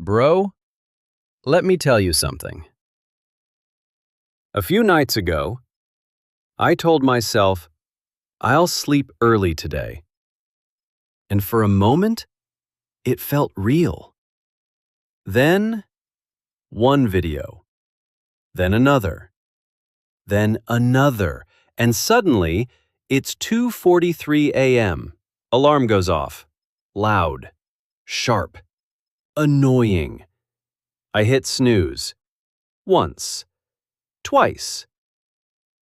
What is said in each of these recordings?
Bro, let me tell you something. A few nights ago, I told myself, I'll sleep early today. And for a moment, it felt real. Then, one video. Then another. Then another. And suddenly, it's 2:43 a.m. Alarm goes off. Loud. Sharp. Annoying. I hit snooze. Once. Twice.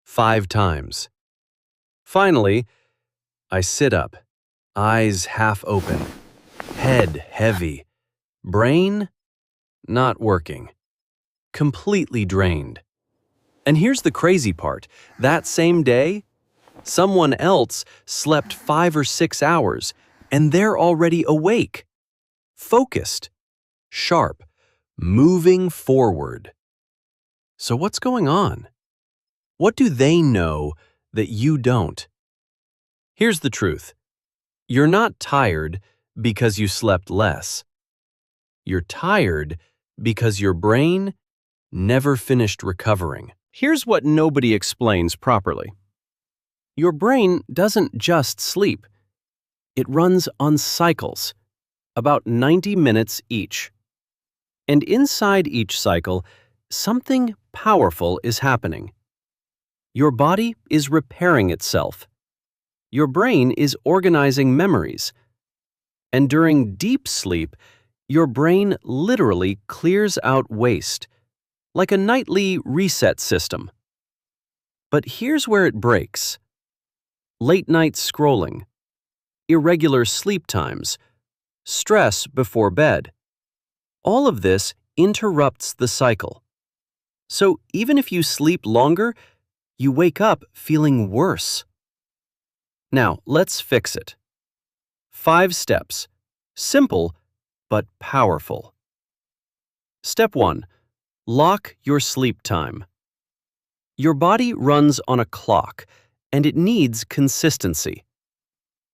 5 times. Finally, I sit up, eyes half open, head heavy, brain not working, completely drained. And here's the crazy part. That same day, someone else slept 5 or 6 hours, and they're already awake, focused, sharp, moving forward. So what's going on? What do they know that you don't? Here's the truth. You're not tired because you slept less. You're tired because your brain never finished recovering. Here's what nobody explains properly. Your brain doesn't just sleep. It runs on cycles, about 90 minutes each. And inside each cycle, something powerful is happening. Your body is repairing itself. Your brain is organizing memories. And during deep sleep, your brain literally clears out waste, like a nightly reset system. But here's where it breaks. Late night scrolling, irregular sleep times, stress before bed. All of this interrupts the cycle. So even if you sleep longer, you wake up feeling worse. Now, let's fix it. 5 steps. Simple, but powerful. Step 1. Lock your sleep time. Your body runs on a clock, and it needs consistency.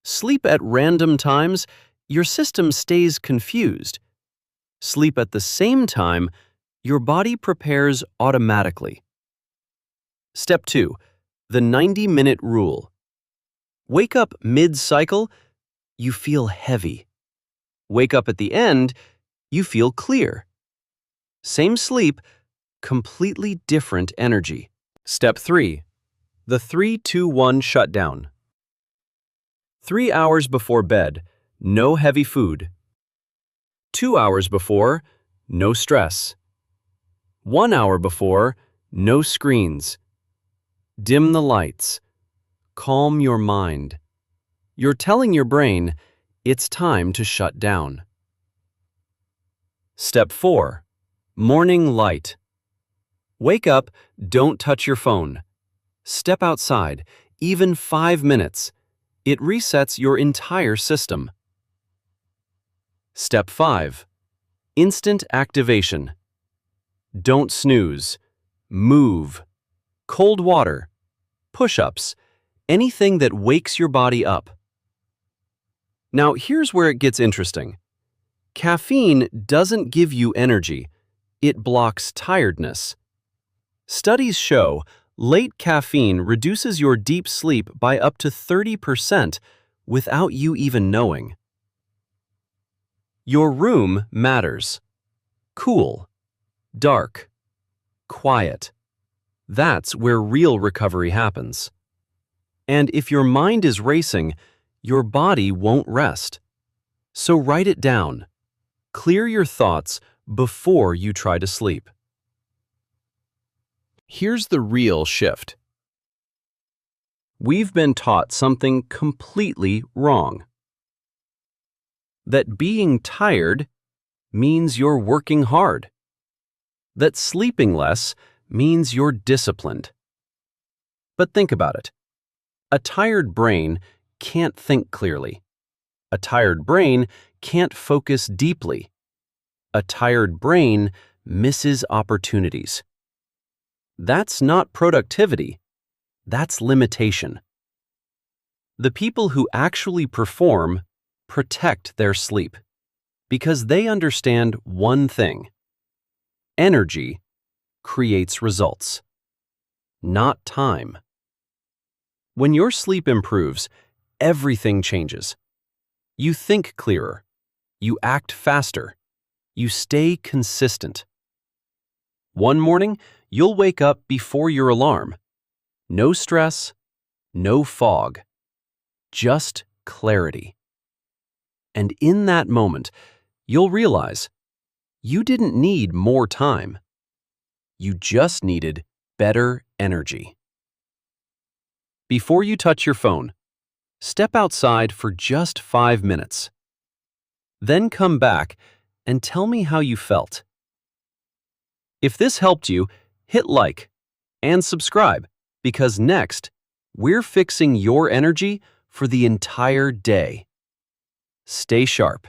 Sleep at random times, your system stays confused. Sleep at the same time, your body prepares automatically. Step 2. The 90-minute rule. Wake up mid-cycle, you feel heavy. Wake up at the end, you feel clear. Same sleep, completely different energy. Step 3. The 3-2-1 shutdown. 3 hours before bed, no heavy food. 2 hours before, no stress. 1 hour before, no screens. Dim the lights. Calm your mind. You're telling your brain, it's time to shut down. Step 4. Morning light. Wake up, don't touch your phone. Step outside, even 5 minutes. It resets your entire system. Step 5. Instant activation. Don't snooze. Move. Cold water. Push-ups. Anything that wakes your body up. Now, here's where it gets interesting. Caffeine doesn't give you energy. It blocks tiredness. Studies show late caffeine reduces your deep sleep by up to 30% without you even knowing. Your room matters. Cool, dark, quiet. That's where real recovery happens. And if your mind is racing, your body won't rest. So write it down. Clear your thoughts before you try to sleep. Here's the real shift. We've been taught something completely wrong. That being tired means you're working hard. That sleeping less means you're disciplined. But think about it. A tired brain can't think clearly. A tired brain can't focus deeply. A tired brain misses opportunities. That's not productivity. That's limitation. The people who actually perform protect their sleep. Because they understand one thing: energy creates results, not time. When your sleep improves, everything changes. You think clearer, you act faster, you stay consistent. One morning, you'll wake up before your alarm. No stress, no fog, just clarity. And in that moment, you'll realize you didn't need more time. You just needed better energy. Before you touch your phone, step outside for just 5 minutes. Then come back and tell me how you felt. If this helped you, hit like and subscribe, because next, we're fixing your energy for the entire day. Stay sharp.